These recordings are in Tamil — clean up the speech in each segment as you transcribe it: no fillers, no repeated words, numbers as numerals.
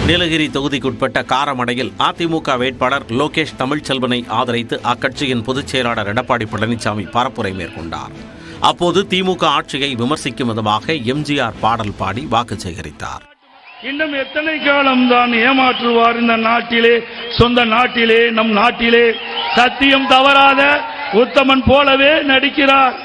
நீலகிரி தொகுதிக்குட்பட்ட காரமடையில் அதிமுக வேட்பாளர் லோகேஷ் தமிழ்ச்செல்வனை ஆதரித்து அக்கட்சியின் பொதுச் செயலாளர் எடப்பாடி பழனிசாமி பரப்புரை மேற்கொண்டார். அப்போது திமுக ஆட்சியை விமர்சிக்கும் விதமாக எம்ஜிஆர் பாடல் பாடி வாக்கு சேகரித்தார். இன்னும் எத்தனை காலம்தான் ஏமாற்றுவார் இந்த நாட்டிலே, சொந்த நாட்டிலே, நம் நாட்டிலே சத்தியம் தவறாத உத்தமன் போலவே நடிக்கிறார்.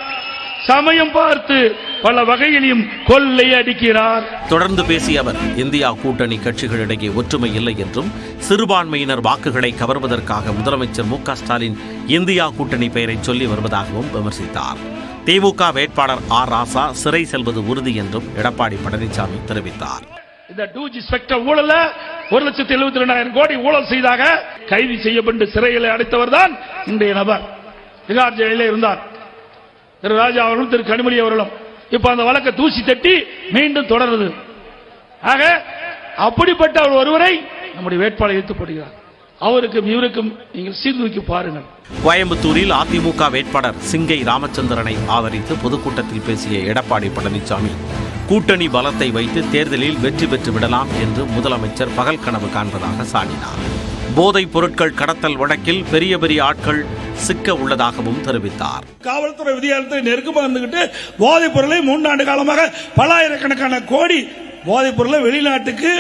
சமயம் பார்த்து பல வகையிலும் கொள்ளை அடிக்கிறார். தொடர்ந்து பேசிய அவர் இந்தியா கூட்டணி கட்சிகளிடையே ஒற்றுமை இல்லை என்றும் சிறுபான்மையினர் வாக்குகளை கவர்வதற்காக முதலமைச்சர் மு.க.ஸ்டாலின் இந்தியா கூட்டணி பெயரை சொல்லி வருவதாகவும் விமர்சித்தார். திமுக வேட்பாளர் ஆர். ராசா சிறை செல்வது உறுதி என்றும் எடப்பாடி பழனிசாமி தெரிவித்தார். இந்த 2G ஸ்பெக்ட்ரம் ஊழல 1,72,000 கோடி ஊழல் செய்தாக கைது செய்யப்பட்டு சிறையில் அடைத்தவர் தான் இன்றைய நபர். திகார் ஜெயிலே இருந்தார் திரு ராஜா அவர்களும் திரு கனிமொழி அவர்களும். இப்ப அந்த வழக்கை தூசி தட்டி மீண்டும் தொடருது. ஆக அப்படிப்பட்ட அவர் ஒருவரை நம்முடைய வேட்பாளர் ஏற்றுப்படுகிறார். அவருக்கும் இவருக்கும் நீங்கள் சீர்தூக்கி பாருங்கள். கோயம்புத்தூரில் அதிமுக வேட்பாளர் சிங்கை ராமச்சந்திரனை ஆதரித்து பொதுக்கூட்டத்தில் பேசிய எடப்பாடி பழனிசாமி கூட்டணி பலத்தை வைத்து தேர்தலில் வெற்றி பெற்று விடலாம் என்று முதலமைச்சர் பகல் கனவு காண்பதாக சாடினார். போதைப் பொருட்கள் கடத்தல் வழக்கில் பெரிய பெரிய ஆட்கள் சிக்க உள்ளதாகவும் தெரிவித்தார். காவல்துறை விதியாளத்தை நெருக்கமாக இருந்துகிட்டு போதைப் பொருளை 3 ஆண்டு காலமாக பல்லாயிரக்கணக்கான கோடி போதைப் பொருளை வெளிநாட்டுக்கு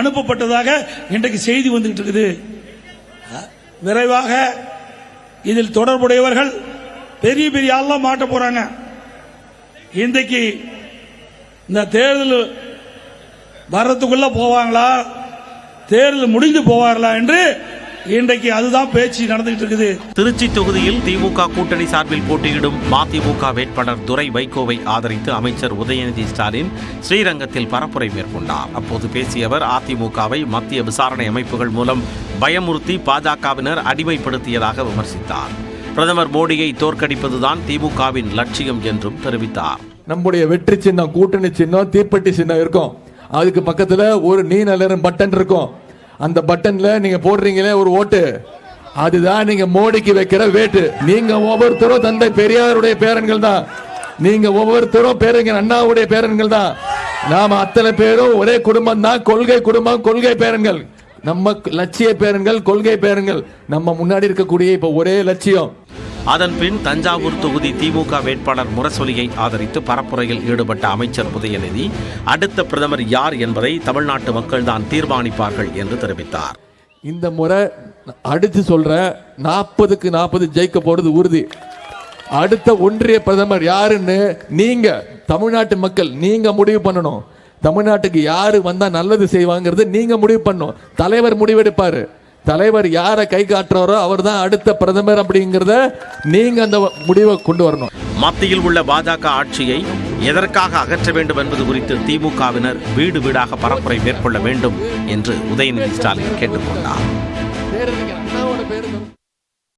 அனுப்பப்பட்டதாக இன்றைக்கு செய்தி வந்துகிட்டு இருக்குது. விரைவாக இதில் தொடர்புடையவர்கள் பெரிய பெரிய ஆள்லாம் மாட்ட போறாங்க. இன்றைக்கு இந்த தேர்தல் வர்றதுக்குள்ள போவாங்களா, தேர்தல் முடிந்து போவார்களா என்று இன்றைக்கு அதுதான் பேச்சு நடந்துகிட்டு இருக்குது. திருச்சி தொகுதியில் திமுக கூட்டணி சார்பில் போட்டியிடும் மதிமுக வேட்பாளர் துரை வைகோவை ஆதரித்து அமைச்சர் உதயநிதி ஸ்டாலின் ஸ்ரீரங்கத்தில் பரப்புரை மேற்கொண்டார். அப்போது பேசிய அவர் அதிமுகவை மத்திய விசாரணை அமைப்புகள் மூலம் பயமுறுத்தி பாஜகவினர் அடிமைப்படுத்தியதாக விமர்சித்தார். பிரதமர் மோடியை தோற்கடிப்பதுதான் திமுகவின் லட்சியம் என்றும் தெரிவித்தார். நம்முடைய வெற்றி சின்னம், கூட்டணி சின்னம், தீப்பெட்டி சின்னம் இருக்கும். அதுக்கு பக்கத்துல ஒரு நீல பட்டன் இருக்கும். அந்த பட்டன்ல நீங்க போடுறீங்களே ஒரு ஓட்டு, அதுதான் நீங்க மோடிக்கு வைக்கிற வேட்டு. நீங்க ஒவ்வொருத்தரும் தந்தை பெரியாருடைய பேரன்கள் தான். நீங்க ஒவ்வொருத்தரும் பேரறிஞர் அண்ணாவுடைய பேரன்கள் தான். நாம அத்தனை பேரும் ஒரே குடும்பம் தான். கொள்கை குடும்பம், கொள்கை பேரன்கள். நம்ம லட்சிய பேரன்கள், கொள்கை பேரன்கள். நம்ம முன்னாடி இருக்கக்கூடிய இப்ப ஒரே லட்சியம். அதன்பின் தஞ்சாவூர் தொகுதி திமுக வேட்பாளர் முரசொலியை ஆதரித்து பரப்புரையில் ஈடுபட்ட அமைச்சர் உதயநிதி அடுத்த பிரதமர் யார் என்பதை தமிழ்நாட்டு மக்கள் தான் தீர்மானிப்பார்கள் என்று தெரிவித்தார். இந்த முறை அடிச்சு சொல்ற 40க்கு 40 ஜெயிக்க போறது உறுதி. அடுத்த ஒன்றிய பிரதமர் யாருன்னு நீங்க தமிழ்நாட்டு மக்கள் நீங்க முடிவு பண்ணணும். தமிழ்நாட்டுக்கு யாரு வந்தா நல்லது செய்வாங்கிறது நீங்க முடிவு பண்ணணும். தலைவர் முடிவெடுப்பாரு. தலைவர் யாரை கை காட்டுறாரோ அவர் தான் அடுத்த பிரதமர் அப்படிங்கிறத நீங்க அந்த முடிவை கொண்டு வரணும். மத்தியில் உள்ள பாஜக ஆட்சியை எதற்காக அகற்ற வேண்டும் என்பது குறித்து திமுகவினர் வீடு வீடாக பரப்புரை மேற்கொள்ள வேண்டும் என்று உதயநிதி ஸ்டாலின் கேட்டுக்கொண்டார்.